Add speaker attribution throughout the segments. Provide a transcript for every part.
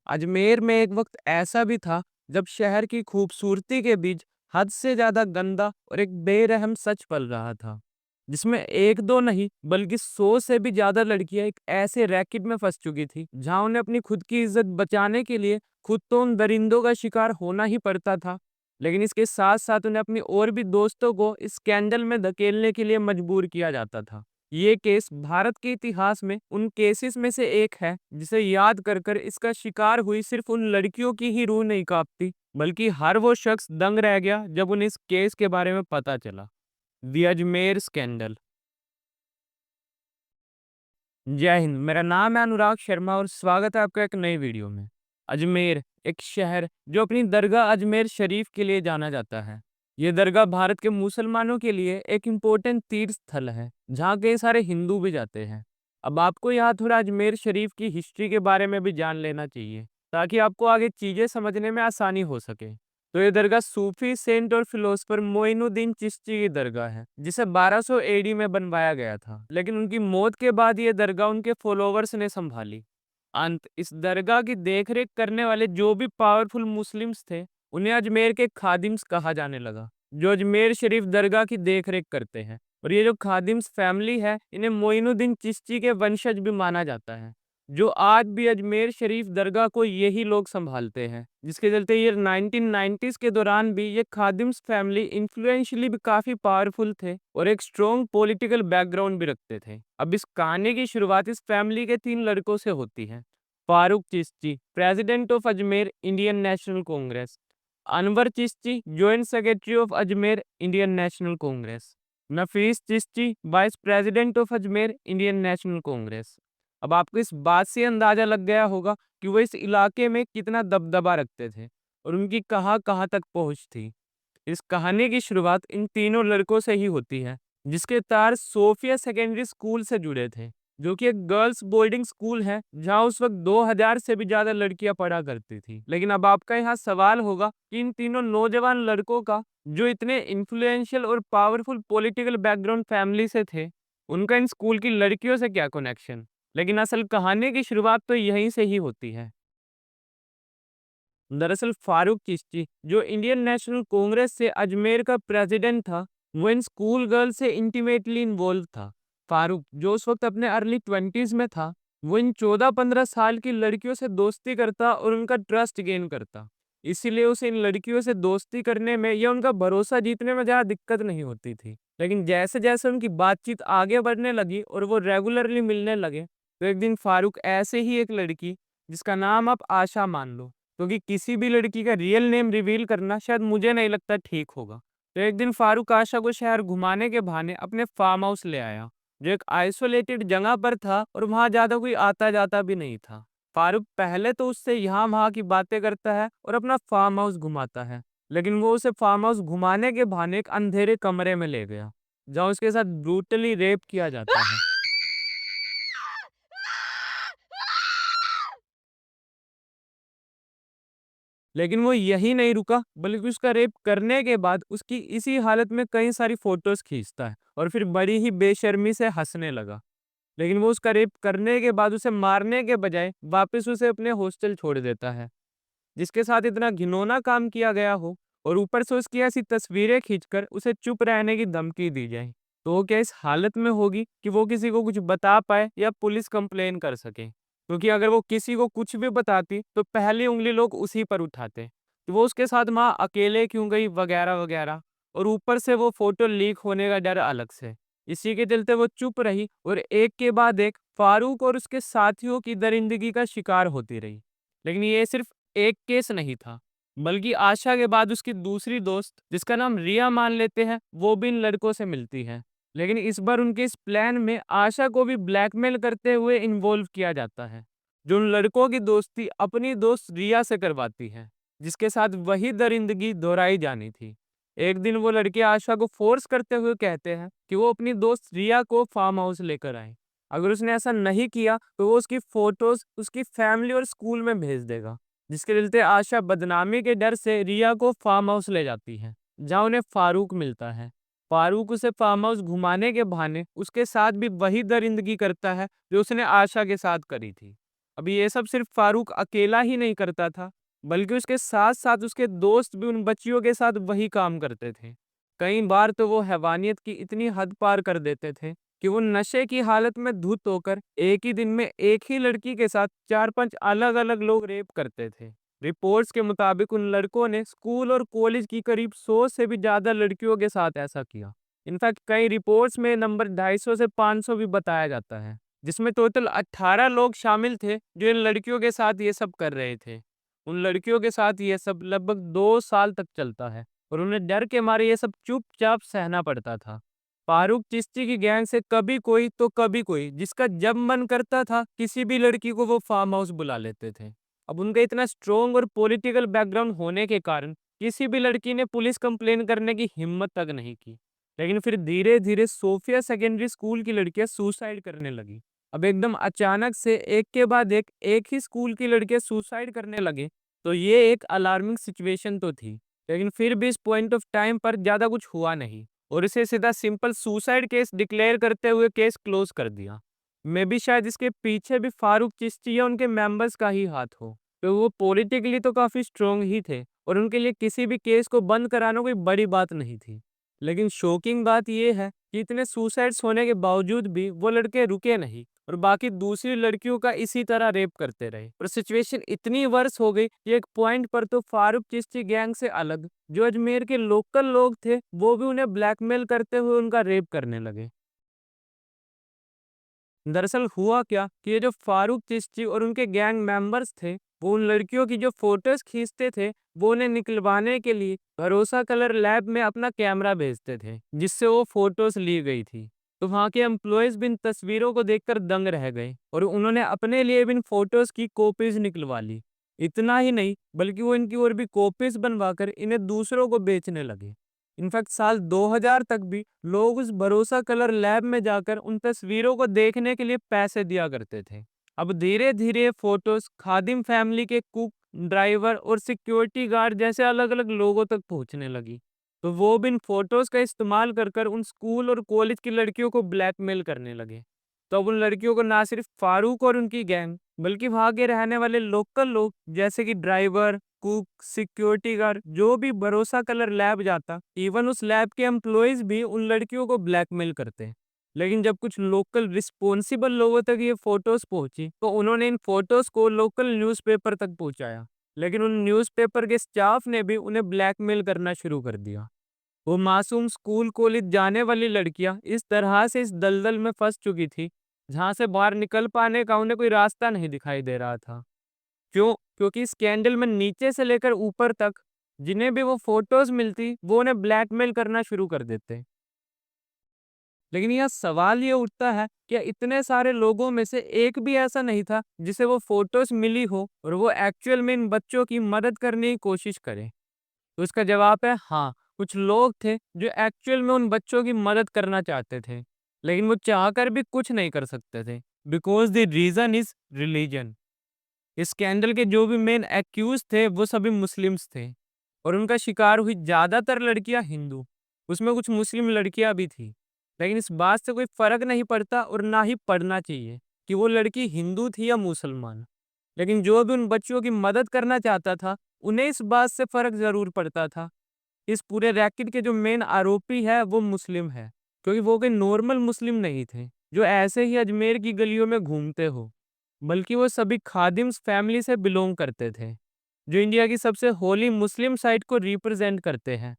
Speaker 1: अजमेर में एक वक्त ऐसा भी था जब शहर की खूबसूरती के बीच हद से ज्यादा गंदा और एक बेरहम सच पल रहा था, जिसमें एक दो नहीं बल्कि 100 से भी ज्यादा लड़कियां एक ऐसे रैकेट में फंस चुकी थी जहां उन्हें अपनी खुद की इज्जत बचाने के लिए खुद तो उन दरिंदों का शिकार होना ही पड़ता था, लेकिन इसके साथ साथ उन्हें अपनी और भी दोस्तों को इस स्कैंडल में धकेलने के लिए मजबूर किया जाता था। ये केस भारत के इतिहास में उन केसेस में से एक है जिसे याद कर कर इसका शिकार हुई सिर्फ उन लड़कियों की ही रूह नहीं कांपती, बल्कि हर वो शख्स दंग रह गया जब उन्हें इस केस के बारे में पता चला। दी अजमेर स्कैंडल। जय हिंद। मेरा नाम है अनुराग शर्मा और स्वागत है आपका एक नई वीडियो में। अजमेर एक शहर जो अपनी दरगाह अजमेर शरीफ के लिए जाना जाता है। ये दरगाह भारत के मुसलमानों के लिए एक इम्पोर्टेंट तीर्थ स्थल है जहाँ कई सारे हिंदू भी जाते हैं। अब आपको यहाँ थोड़ा अजमेर शरीफ की हिस्ट्री के बारे में भी जान लेना चाहिए ताकि आपको आगे चीजें समझने में आसानी हो सके। तो ये दरगाह सूफी सेंट और फिलोसफर मोइनुद्दीन चिश्ती की दरगाह है जिसे 1200 एडी में बनवाया गया था, लेकिन उनकी मौत के बाद ये दरगाह उनके फॉलोवर्स ने संभाली। अंत इस दरगाह की देखरेख करने वाले जो भी पावरफुल मुस्लिम्स थे उन्हें अजमेर के खादिम्स कहा जाने लगा, जो अजमेर शरीफ दरगाह की देखरेख करते हैं। और ये जो खादिम्स फैमिली है इन्हें मोइनुद्दीन चिश्ती के वंशज भी माना जाता है, जो आज भी अजमेर शरीफ दरगाह को यही लोग संभालते हैं, जिसके चलते ये 1990s के दौरान भी ये खादिम्स फैमिली इन्फ्लुएंशियली भी काफी पावरफुल थे और एक स्ट्रॉन्ग पॉलिटिकल बैकग्राउंड भी रखते थे। अब इस कहानी की शुरुआत इस फैमिली के 3 लड़कों से होती है। Farooq Chishti, president of Ajmer Indian national Congress. Anwar Chishti, joint secretary of Ajmer Indian national Congress. Nafees Chishti, vice president of Ajmer Indian national Congress. अब आपको इस बात से अंदाजा लग गया होगा कि वो इस इलाके में कितना दबदबा रखते थे और उनकी कहाँ कहाँ तक पहुंच थी। इस कहानी की शुरुआत इन तीनों लड़कों से ही होती है, जिसके तार सोफिया सेकेंडरी स्कूल से जुड़े थे, जो कि एक गर्ल्स बोर्डिंग स्कूल है जहां उस वक्त 2000 से भी ज्यादा लड़कियां पढ़ा करती थी। लेकिन अब आपका यहाँ सवाल होगा कि इन तीनों नौजवान लड़कों का, जो इतने इन्फ्लुएंशियल और पावरफुल पॉलिटिकल बैकग्राउंड फैमिली से थे, उनका इन स्कूल की लड़कियों से क्या कनेक्शन। लेकिन असल कहानी की शुरुआत तो यहीं से ही होती है। दरअसल फारूक चिश्ती, जो इंडियन नेशनल कांग्रेस से अजमेर का प्रेसिडेंट था, वो इन स्कूल गर्ल से इंटीमेटली इन्वॉल्व था। फारूक, जो उस वक्त अपने अर्ली 20s में था, वो इन 14-15 साल की लड़कियों से दोस्ती करता और उनका ट्रस्ट गेन करता। इसीलिए उसे इन लड़कियों से दोस्ती करने में या उनका भरोसा जीतने में ज़्यादा दिक्कत नहीं होती थी। लेकिन जैसे जैसे उनकी बातचीत आगे बढ़ने लगी और वो रेगुलरली मिलने लगे, तो एक दिन फारूक ऐसे ही एक लड़की, जिसका नाम आप आशा मान लो, क्योंकि किसी भी लड़की का रियल नेम रिवील करना शायद मुझे नहीं लगता ठीक होगा। तो एक दिन फारूक आशा को शहर घुमाने के बहाने अपने फार्म हाउस ले आया, जो एक आइसोलेटेड जगह पर था और वहां ज्यादा कोई आता जाता भी नहीं था। फारूक पहले तो उससे यहाँ वहाँ की बातें करता है और अपना फार्म हाउस घुमाता है, लेकिन वो उसे फार्म हाउस घुमाने के बहाने एक अंधेरे कमरे में ले गया, जहाँ उसके साथ ब्रूटली रेप किया जाता है। लेकिन वो यही नहीं रुका, बल्कि उसका रेप करने के बाद उसकी इसी हालत में कई सारी फोटोज खींचता है और फिर बड़ी ही बेशर्मी से हंसने लगा। लेकिन वो उसका रेप करने के बाद उसे मारने के बजाय वापस उसे अपने हॉस्टल छोड़ देता है, जिसके साथ इतना घिनौना काम किया गया हो और ऊपर से उसकी ऐसी तस्वीरें खींचकर उसे चुप रहने की धमकी दी जाए। तो वो क्या इस हालत में होगी कि वो किसी को कुछ बता पाए या पुलिस कंप्लेन कर सके, क्योंकि अगर वो किसी को कुछ भी बताती तो पहली उंगली लोग उसी पर उठाते कि वो उसके साथ वहां अकेले क्यों गई वगैरह वगैरह। और ऊपर से वो फोटो लीक होने का डर अलग से। इसी के चलते वो चुप रही और एक के बाद एक फारूक और उसके साथियों की दरिंदगी का शिकार होती रही। लेकिन ये सिर्फ एक केस नहीं था, बल्कि आशा के बाद उसकी दूसरी दोस्त, जिसका नाम रिया मान लेते हैं, वो भी इन लड़कों से मिलती है। लेकिन इस बार उनके इस प्लान में आशा को भी ब्लैकमेल करते हुए इन्वॉल्व किया जाता है, जो उन लड़कों की दोस्ती अपनी दोस्त रिया से करवाती है, जिसके साथ वही दरिंदगी दोहराई जानी थी। एक दिन वो लड़के आशा को फोर्स करते हुए कहते हैं कि वो अपनी दोस्त रिया को फार्म हाउस लेकर आए। अगर उसने ऐसा नहीं किया तो वो उसकी फोटोज उसकी फैमिली और स्कूल में भेज देगा, जिसके चलते आशा बदनामी के डर से रिया को फार्म हाउस ले जाती है, जहाँ उन्हें फारूक मिलता है। फारूक उसे फार्म हाउस घुमाने के बहाने उसके साथ भी वही दरिंदगी करता है जो उसने आशा के साथ करी थी। अब ये सब सिर्फ फारूक अकेला ही नहीं करता था, बल्कि उसके साथ-साथ उसके दोस्त भी उन बच्चियों के साथ वही काम करते थे। कई बार तो वो हैवानियत की इतनी हद पार कर देते थे कि वो नशे की हालत में धुत होकर एक ही दिन में एक ही लड़की के साथ 4-5 अलग-अलग लोग रेप करते थे। रिपोर्ट्स के मुताबिक उन लड़कों ने स्कूल और कॉलेज की करीब 100 से भी ज़्यादा लड़कियों के साथ ऐसा किया। इनफैक्ट कई रिपोर्ट्स में नंबर 250 से 500 भी बताया जाता है, जिसमें टोटल 18 लोग शामिल थे जो इन लड़कियों के साथ ये सब कर रहे थे। उन लड़कियों के साथ ये सब लगभग 2 साल तक चलता है और उन्हें डर के मारे ये सब चुपचाप सहना पड़ता था। फारूक चिश्ती की गैंग से कभी कोई तो कभी कोई, जिसका जब मन करता था किसी भी लड़की को वो फार्म हाउस बुला लेते थे। अब उनका इतना स्ट्रॉन्ग और पॉलिटिकल बैकग्राउंड होने के कारण किसी भी लड़की ने पुलिस कंप्लेन करने की हिम्मत तक नहीं की। लेकिन फिर धीरे-धीरे सोफिया सेकेंडरी स्कूल की लड़कियां सुसाइड करने लगी। अब एकदम अचानक से एक के बाद एक ही स्कूल की लड़कियां सुसाइड करने लगे, तो ये एक अलार्मिंग सिचुएशन तो थी। लेकिन फिर भी इस पॉइंट ऑफ टाइम पर ज़्यादा कुछ हुआ नहीं और इसे सीधा सिंपल सुसाइड केस डिक्लेयर करते हुए केस क्लोज कर दिया। मे बी शायद इसके पीछे भी फारूक चिश्ती या उनके मेंबर्स का ही हाथ हो, तो वो पॉलिटिकली तो काफ़ी स्ट्रॉन्ग ही थे और उनके लिए किसी भी केस को बंद कराना कोई बड़ी बात नहीं थी। लेकिन शॉकिंग बात ये है कि इतने सुसाइड्स होने के बावजूद भी वो लड़के रुके नहीं और बाकी दूसरी लड़कियों का इसी तरह रेप करते रहे और सिचुएशन इतनी वर्स हो गई कि एक पॉइंट पर तो फारूक चिश्ती गैंग से अलग जो अजमेर के लोकल लोग थे वो भी उन्हें ब्लैकमेल करते हुए उनका रेप करने लगे। दरअसल हुआ क्या कि ये जो फारूक चिश्ती और उनके गैंग मेंबर्स थे, वो उन लड़कियों की जो फोटोज खींचते थे, वो उन्हें निकलवाने के लिए भरोसा कलर लैब में अपना कैमरा भेजते थे, जिससे वो फोटोज ली गई थी। तो वहाँ के एम्प्लॉयज भी इन तस्वीरों को देखकर दंग रह गए और उन्होंने अपने लिए भी इन फोटोज की कॉपीज निकलवा ली। इतना ही नहीं, बल्कि वो इनकी और भी कॉपीज बनवाकर इन्हें दूसरों को बेचने लगे। इनफैक्ट साल 2000 तक भी लोग उस भरोसा कलर लैब में जाकर उन तस्वीरों को देखने के लिए पैसे दिया करते थे। अब धीरे धीरे फोटोज खादिम फैमिली के कुक, ड्राइवर और सिक्योरिटी गार्ड जैसे अलग अलग लोगों तक पहुंचने लगी। तो वो भी इन फोटोज का इस्तेमाल कर कर उन स्कूल और कॉलेज की लड़कियों को ब्लैकमेल करने लगे। तो अब उन लड़कियों को ना सिर्फ फारूक और उनकी गैंग, बल्कि वहां के रहने वाले लोकल लोग जैसे कि ड्राइवर, कुक, सिक्योरिटी गार्ड, जो भी भरोसा कलर लैब जाता, इवन उस लैब के एम्प्लॉयज भी उन लड़कियों को ब्लैकमेल करते। लेकिन जब कुछ लोकल रिस्पॉन्सिबल लोगों तक ये फोटोज पहुंची, तो उन्होंने इन फोटोज को लोकल न्यूज़पेपर तक पहुंचाया। लेकिन उन न्यूज़पेपर के स्टाफ ने भी उन्हें ब्लैकमेल करना शुरू कर दिया। वो मासूम स्कूल कॉलेज जाने वाली लड़कियां इस तरह से इस दलदल में फंस चुकी थी, जहां से बाहर निकल पाने का उन्हें कोई रास्ता नहीं दिखाई दे रहा था। क्यों? क्योंकि स्कैंडल में नीचे से लेकर ऊपर तक जिन्हें भी वो फोटोज मिलती, वो उन्हें ब्लैकमेल करना शुरू कर देते। लेकिन यह सवाल ये उठता है, क्या इतने सारे लोगों में से एक भी ऐसा नहीं था जिसे वो फोटोज मिली हो और वो एक्चुअल में इन बच्चों की मदद करने की कोशिश करे? तो इसका जवाब है हाँ, कुछ लोग थे जो एक्चुअल में उन बच्चों की मदद करना चाहते थे, लेकिन वो चाहकर भी कुछ नहीं कर सकते थे, because the reason is religion. इस स्कैंडल के जो भी मेन एक्यूज थे वो सभी मुस्लिम्स थे और उनका शिकार हुई ज्यादातर लड़कियां हिंदू, उसमें कुछ मुस्लिम लड़कियां भी थी। लेकिन इस बात से कोई फर्क नहीं पड़ता और ना ही पड़ना चाहिए कि वो लड़की हिंदू थी या मुसलमान। लेकिन जो भी उन बच्चों की मदद करना चाहता था, उन्हें इस बात से फर्क जरूर पड़ता था। इस पूरे रैकेट के जो मेन आरोपी है वो मुस्लिम है, क्योंकि वो कोई नॉर्मल मुस्लिम नहीं थे जो ऐसे ही अजमेर की गलियों में घूमते हो, बल्कि वो सभी खादिम्स फैमिली से बिलोंग करते थे, जो इंडिया की सबसे होली मुस्लिम साइट को रिप्रेजेंट करते हैं।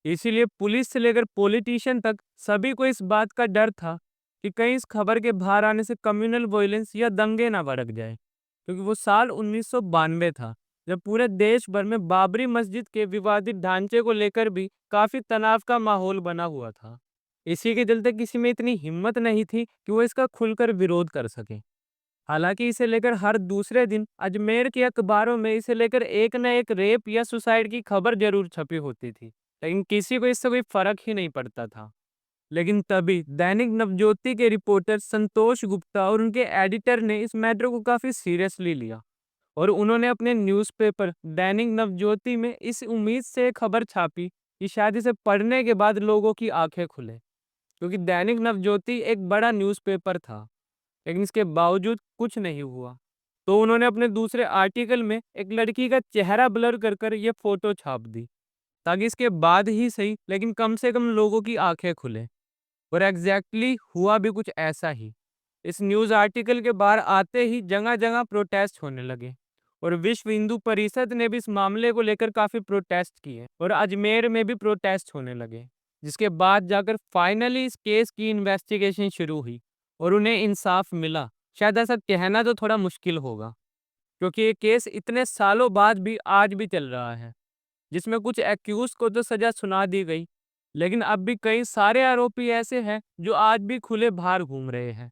Speaker 1: इसीलिए पुलिस से लेकर पॉलिटिशियन तक सभी को इस बात का डर था कि कहीं इस खबर के बाहर आने से कम्युनल वायलेंस या दंगे ना भड़क जाए, क्योंकि वो साल 1992 था जब पूरे देश भर में बाबरी मस्जिद के विवादित ढांचे को लेकर भी काफी तनाव का माहौल बना हुआ था। इसी के चलते किसी में इतनी हिम्मत नहीं थी कि वो इसका खुलकर विरोध कर सके। हालांकि इसे लेकर हर दूसरे दिन अजमेर के अखबारों में इसे लेकर एक न एक रेप या सुसाइड की खबर जरूर छपी होती थी, लेकिन किसी को इससे कोई फर्क ही नहीं पड़ता था। लेकिन तभी दैनिक नवज्योति के रिपोर्टर संतोष गुप्ता और उनके एडिटर ने इस मैटर को काफी सीरियसली लिया और उन्होंने अपने न्यूज़पेपर दैनिक नवज्योति में इस उम्मीद से एक खबर छापी कि शायद इसे पढ़ने के बाद लोगों की आंखें खुले, क्योंकि दैनिक नवज्योति एक बड़ा न्यूज़पेपर था। लेकिन इसके बावजूद कुछ नहीं हुआ। तो उन्होंने अपने दूसरे आर्टिकल में एक लड़की का चेहरा ब्लर कर कर ये फ़ोटो छाप दी, ताकि इसके बाद ही सही लेकिन कम से कम लोगों की आँखें खुलें। और एग्ज़ैक्टली हुआ भी कुछ ऐसा ही। इस न्यूज़ आर्टिकल के बाहर आते ही जगह-जगह प्रोटेस्ट होने लगे और विश्व हिंदू परिषद ने भी इस मामले को लेकर काफ़ी प्रोटेस्ट किए और अजमेर में भी प्रोटेस्ट होने लगे। जिसके बाद जाकर फाइनली इस केस की इन्वेस्टिगेशन शुरू हुई और उन्हें इंसाफ मिला। शायद ऐसा कहना तो थोड़ा मुश्किल होगा, क्योंकि ये केस इतने सालों बाद भी आज भी चल रहा है, जिसमें कुछ एक्यूज़ को तो सज़ा सुना दी गई, लेकिन अब भी कई सारे आरोपी ऐसे हैं जो आज भी खुले बाहर घूम रहे हैं।